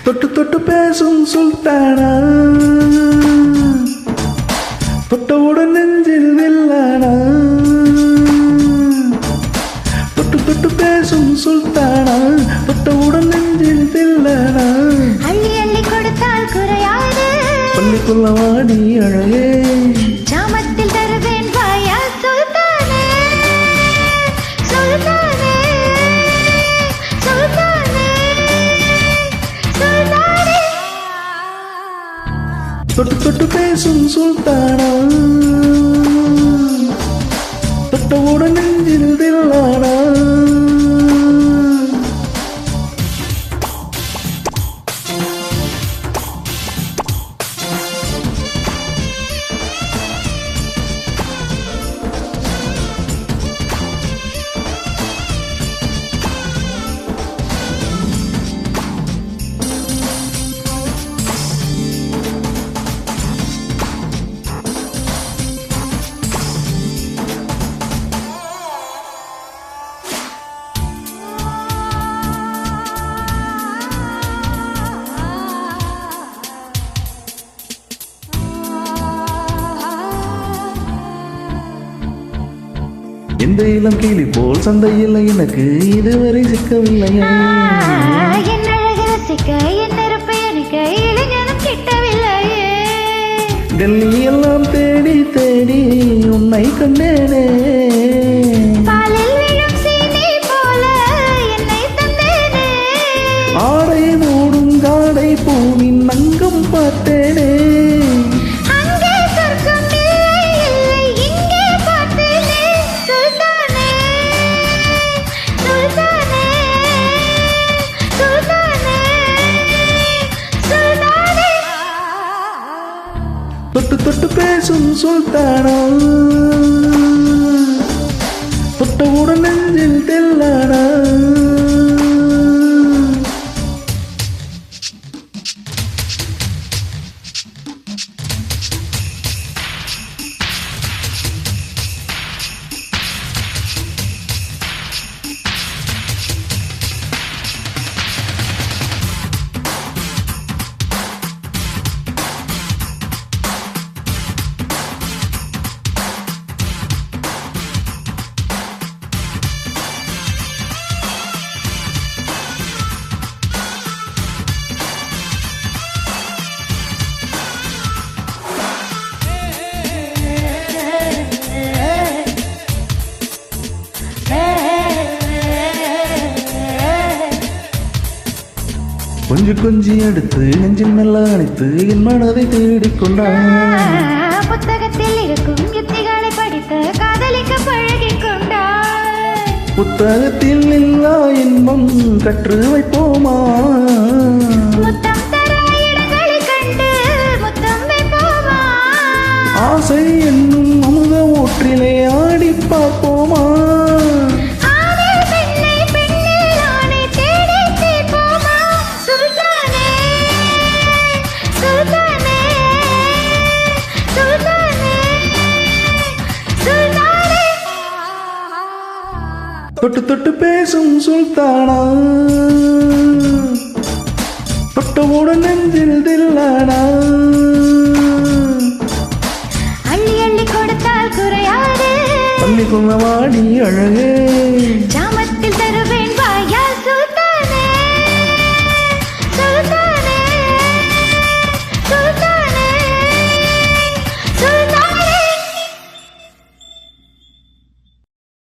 தொட்டு தொட்டு பேசும் சுல்தானா, தொட்டவுடன் நெஞ்சில் வில்லானா. தொட்டு தொட்டு பேசும் சுல்தானா, தொட்டவுடன் நெஞ்சில் வில்லானா. அள்ளி அள்ளி கொடுத்தால் குறையாது, பள்ளிக்குள்ள வாடி அழகே. ஜாமத்தில் தருவேன் வாயா சுல்தானே, சுல்தானே, சுல்தானே, சுல்தானே. தொட்டு தொட்டு பேசும் சுல்தானா, தொட்டவுடன் நெஞ்சில் தில்லானா. எந்த இளம் கிளி போல் சந்தையில் எனக்கு இதுவரை சிக்கவில்லையே. என் அழகு ரசிக்க என் நெருப்பை அணிக்க இளைஞனும் கிட்டவில்லையே. டெல்லி எல்லாம் தேடி தேடி உன்னை கண்டேனே. பாலில் விழும் சீனி போல என்னை தந்தேனே. ஆடை மூடும் காடை பூவின் அங்கம் பார்த்தேனே. தொட்டு தொட்டு பேசும் சுல்தானா, தொட்டவுடன் நெஞ்சில் தெல்லானா. கொஞ்சி கொஞ்சி எடுத்து நெஞ்சில் மெல்ல அணைத்து என் மனதை தேடிக்கொண்டான். புத்தகத்தில் இருக்கும் யுத்திகளை படித்து காதலிக்க பழகிக் கொண்டான். புத்தகத்தில் இல்லா இன்பம் கற்று வைப்போமா. முத்தம் தர இடங்களை கண்டு முத்தம் வைப்போமா. ஆசை என்னும் அமுத ஊற்றிலே ஆடி பார்ப்போமா. தொட்டு தொட்டு பேசும் சுல்தானா, தொட்டவுடன் நெஞ்சில் தில்லானா. அள்ளி அள்ளி கொடுத்தால் குறையாது, பள்ளிக்குள்ள வாடி அழகே.